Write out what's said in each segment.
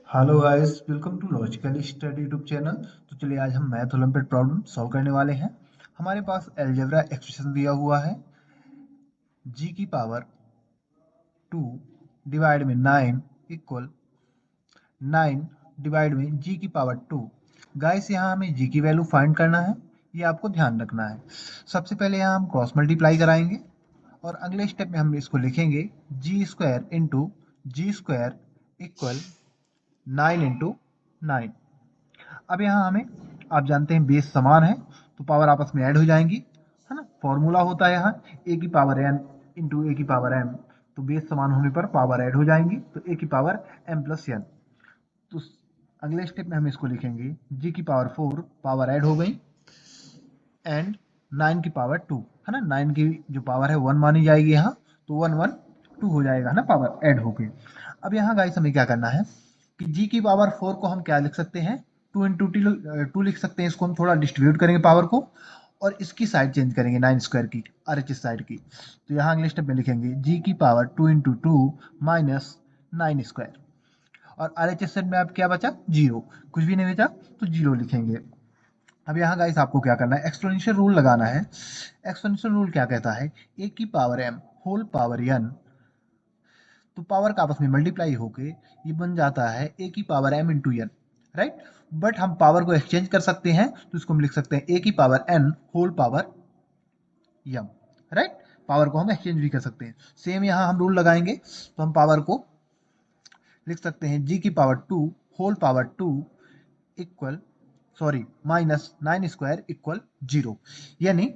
Hello guys, welcome to Logical Study YouTube channel. तो चलिए आज हम मैथ ओलंपियाड प्रॉब्लम सॉल्व करने वाले हैं। हमारे पास अलजेब्रा एक्सप्रेशन दिया हुआ है जी की पावर 2 डिवाइड में 9 इक्वल 9 डिवाइड में जी की पावर 2। गाइस यहाँ हमें जी की वैल्यू फाइंड करना है, ये आपको ध्यान रखना है। सबसे पहले यहाँ हम क्रॉस मल्टीप्लाई कराएंगे और अगले स्टेप में हम इसको लिखेंगे जी स्क्वायर इंटू जी स्क्वायर इक्वल 9 इंटू 9। अब यहाँ हमें, आप जानते हैं बेस समान है तो पावर आपस में ऐड हो जाएंगी, है ना। फॉर्मूला होता है यहाँ ए की पावर एन इंटू ए की पावर एम, तो बेस समान होने पर पावर ऐड हो जाएंगी, तो ए की पावर एम प्लस एन। तो अगले स्टेप में हम इसको लिखेंगे जी की पावर 4, पावर ऐड हो गई, एंड 9 की पावर 2, है ना। 9 की जो पावर है 1 मानी जाएगी यहाँ, तो 1 1 2 हो जाएगा, है ना, पावर ऐड हो गई। अब यहाँ गाइस हमें क्या करना है कि जी की पावर 4 को हम क्या लिख सकते हैं, 2 इंटू टू लिख सकते हैं। इसको हम थोड़ा डिस्ट्रीब्यूट करेंगे पावर को, और इसकी साइड चेंज करेंगे 9 स्क्वायर की, आर एच एस साइड की। तो यहाँ अगले स्टेप में लिखेंगे जी की power 2 into two minus 9 square, और आर एच एस साइड में आप क्या बचा, जीरो, कुछ भी नहीं बचा तो जीरो लिखेंगे। अब यहाँ गाइस आपको क्या करना है, एक्सपोनेंशियल रूल लगाना है। एक्सपोनेंशियल रूल क्या कहता है, ए की power M whole power N, तो पावर का आपस में मल्टीप्लाई होके ये बन जाता है ए की power M into N, right. But हम पावर को एक्सचेंज कर सकते हैं, तो इसको हम लिख सकते हैं ए की power N whole power M, right. Power को हम एक्सचेंज भी कर सकते हैं। सेम यहाँ हम रूल लगाएंगे, तो हम पावर को लिख सकते हैं जी की power 2 whole power 2 equal, sorry, minus 9 square equal zero. यानी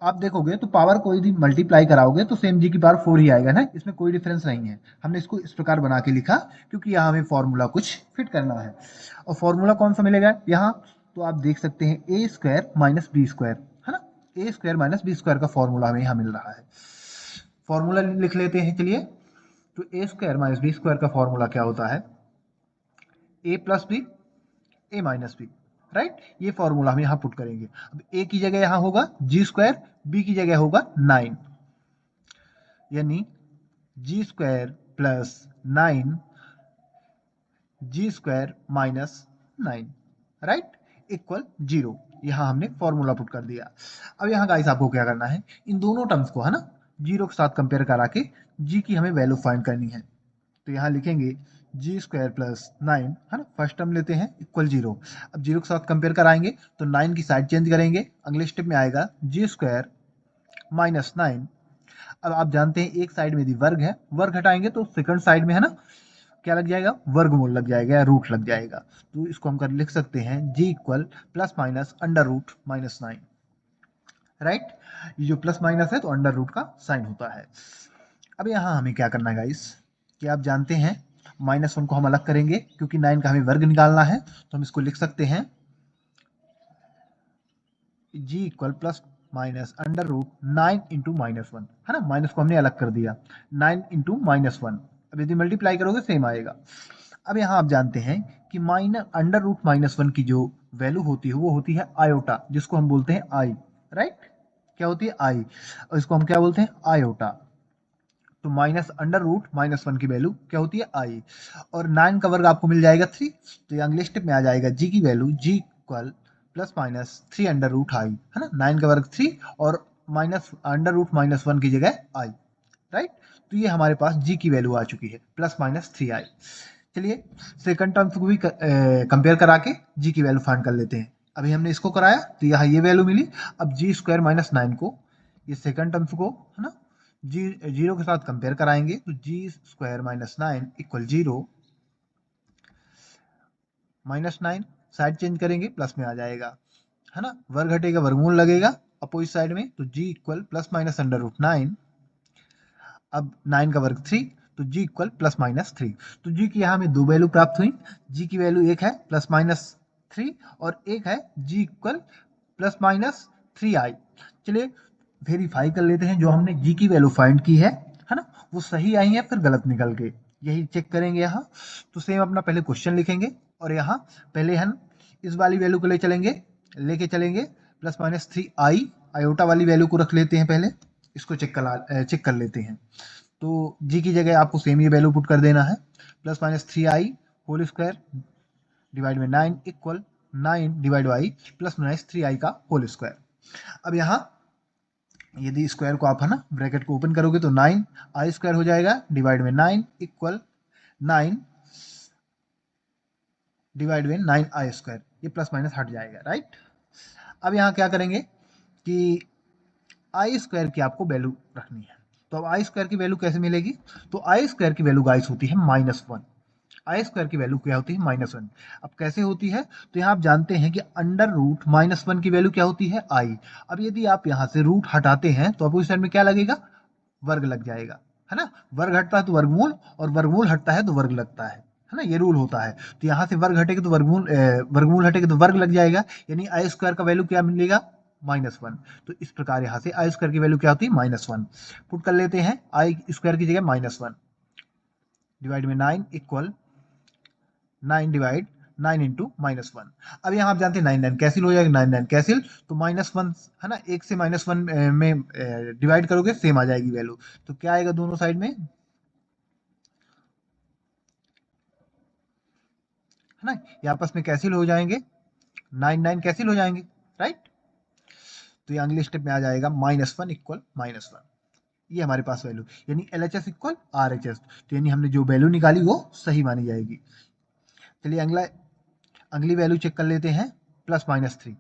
आप देखोगे तो पावर कोई भी मल्टीप्लाई कराओगे तो सेम जी की पावर 4 ही आएगा ना, इसमें कोई डिफरेंस नहीं है। हमने इसको इस प्रकार बना के लिखा क्योंकि यहाँ हमें फॉर्मूला कुछ फिट करना है। और फॉर्मूला कौन सा मिलेगा यहाँ, तो आप देख सकते हैं ए स्क्वायर माइनस बी स्क्वायर, है ना। ए स्क्वायर माइनस बी स्क्वायर का फॉर्मूला हमें यहाँ मिल रहा है। फॉर्मूला लिख लेते हैं चलिए। तो ए स्क्वायर माइनस बी स्क्वायर का फॉर्मूला क्या होता है, ए प्लस बी ए माइनस बी, राइट। ये फॉर्मूला हम यहाँ पुट करेंगे। अब ए की जगह यहाँ होगा जी स्क्वायर, बी की जगह होगा 9, यानी G square plus 9 G square minus 9, right, equal zero. यहाँ हमने फॉर्मूला पुट कर दिया। अब यहाँ गाइस आपको क्या करना है, इन दोनों टर्म्स को, है ना, जीरो के साथ कंपेयर करा के जी की हमें वैल्यू फाइंड करनी है। तो यहाँ लिखेंगे जी स्क्वायर प्लस 9, है ना, फर्स्ट टर्म लेते हैं इक्वल जीरो। अब जीरो के साथ कंपेयर कराएंगे तो 9 की साइड चेंज करेंगे, अगले स्टेप में आएगा जी स्क्वायर माइनस 9। अब आप जानते हैं एक साइड में यदि वर्ग है, वर्ग हटाएंगे तो सेकंड साइड में, है ना, क्या लग जाएगा, वर्गमूल लग जाएगा या रूट लग जाएगा। तो इसको हम कर लिख सकते हैं G equal plus minus under root minus 9, right. ये जो प्लस माइनस है तो अंडर रूट का साइन होता है। अब यहाँ हमें क्या करना है गाइस, कि आप जानते हैं माइनस 1 को हम अलग करेंगे क्योंकि 9 का हमें वर्ग निकालना है, तो हम इसको लिख सकते हैं G equal plus minus under root 9 into minus 1, है ना, माइनस को हमने अलग कर दिया, 9 इंटू माइनस 1। अब यदि मल्टीप्लाई करोगे सेम आएगा। अब यहाँ आप जानते हैं कि माइनस अंडर रूट माइनस 1 की जो वैल्यू होती है वो होती है आयोटा, जिसको हम बोलते हैं आई, राइट। क्या होती है, आई, और इसको हम क्या बोलते हैं, आयोटा। तो माइनस अंडर रूट माइनस 1 की वैल्यू क्या होती है, आई। और 9 का वर्ग आपको मिल जाएगा 3, तो ये अगले स्टेप में आ जाएगा जी की value G equal plus minus 3 under root I, है ना। 9 का वर्ग 3 और माइनस अंडर रूट माइनस 1 की जगह आई, राइट। तो ये हमारे पास जी की वैल्यू आ चुकी है प्लस माइनस 3 आई। चलिए सेकंड टर्म को भी कंपेयर करा के जी की वैल्यू फाइंड कर लेते हैं। अभी हमने इसको कराया तो यहाँ ये वैल्यू मिली। अब जी स्क्वायर माइनस 9 को, ये सेकंड टर्म्स को, है ना, जी जीरो के साथ कंपेयर कराएंगे तो G square minus 9 equal zero, minus 9 side change करेंगे प्लस में आ जाएगा, है ना, वर्ग घटेगा वर्गमूल लगेगा अपोजिट साइड में, तो G equal plus minus under root 9। अब 9 का वर्ग 3, तो जी इक्वल प्लस माइनस 3। तो जी की यहाँ हमें दो वैल्यू प्राप्त हुई, जी की वैल्यू एक है प्लस माइनस 3 और एक है जी इक्वल प्लस माइनस 3 आई। चलिए वेरीफाई कर लेते हैं जो हमने जी की वैल्यू फाइंड की है ना, वो सही आई है फिर गलत निकल के, यही चेक करेंगे यहाँ। तो सेम अपना पहले क्वेश्चन लिखेंगे और यहाँ पहले हम इस वाली वैल्यू को लेके चलेंगे प्लस माइनस 3 आई, आयोटा वाली वैल्यू को रख लेते हैं पहले, इसको चेक कर लेते हैं। तो जी की जगह आपको सेम ये वैल्यू पुट कर देना है, प्लस माइनस 3 आई होल स्क्वायर डिवाइड में 9 equal 9 divide by plus minus 3i का होल स्क्वायर। अब यहाँ यदि स्क्वायर को आप है ना ब्रैकेट को ओपन करोगे तो 9 आई स्क्वायर हो जाएगा डिवाइड में 9 इक्वल 9 डिवाइड में 9 आई स्क्वायर, ये प्लस माइनस हट जाएगा, राइट। अब यहाँ क्या करेंगे कि आई स्क्वायर की आपको वैल्यू रखनी है। तो अब आई स्क्वायर की वैल्यू कैसे मिलेगी? तो आई स्क्वायर की वैल्यू गाइस होती है -1। आई स्क्वायर की वैल्यू क्या होती है? -1। अब कैसे होती है? तो यहाँ आप जानते हैं कि अंडर रूट -1 की वैल्यू क्या होती है? आई। अब यदि आप यहाँ से रूट हटाते हैं तो आपको इस साइड में क्या लगेगा? वर्ग लग जाएगा, है ना। वर्ग हटता है तो वर्गमूल, और वर्गमूल हटता है तो वर्ग लगता है ना, ये रूल होता है। तो यहाँ से वर्ग हटेगा तो वर्गमूल हटेगा तो वर्ग लग जाएगा, यानी आई स्क्वायर का वैल्यू क्या मिलेगा? -1। तो इस प्रकार यहाँ से आई स्क्वायर की वैल्यू क्या होती है? -1। पुट कर लेते हैं, आई स्क्वायर की जगह -1 डिवाइड में 9 इक्वल 9 डिवाइड 9 इंटू -1। अब यहाँ आप जानते हैं 9 9 कैंसिल हो जाएगा, 9 9 कैंसिल, तो -1 है ना, एक से -1 में डिवाइड करोगे सेम आ जाएगी वैल्यू। तो क्या आएगा दोनों साइड में, है ना, ये आपस में कैंसिल हो जाएंगे, 9 9 कैंसिल हो जाएंगे, राइट। तो ये अगले स्टेप में आ जाएगा -1 इक्वल -1। ये हमारे पास वैल्यू, यानी LHS इक्वल RHS। तो यानी हमने जो वैल्यू निकाली वो सही मानी जाएगी। चलिए अगली वैल्यू चेक कर लेते हैं, +-3,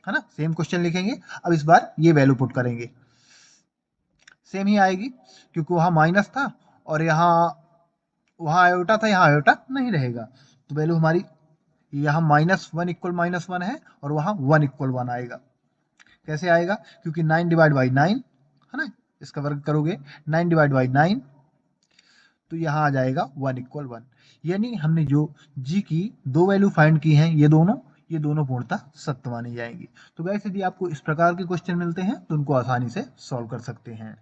है ना। सेम क्वेश्चन लिखेंगे, अब इस बार ये वैल्यू पुट करेंगे, सेम ही आएगी क्योंकि वहां माइनस था और यहाँ वहां आयोटा था, यहाँ आयोटा नहीं रहेगा। तो वैल्यू हमारी यहाँ -1 इक्वल -1 है और वहां 1 इक्वल 1 आएगा। कैसे आएगा? क्योंकि 9 डिवाइड बाई 9 है ना, इसका वर्ग करोगे 9 डिवाइड बाई 9, तो यहाँ आ जाएगा 1 इक्वल 1। यानी हमने जो जी की दो वैल्यू फाइंड की हैं, ये दोनों पूर्णतः सत्य मानी जाएंगी। तो गाइस यदि आपको इस प्रकार के क्वेश्चन मिलते हैं तो उनको आसानी से सॉल्व कर सकते हैं।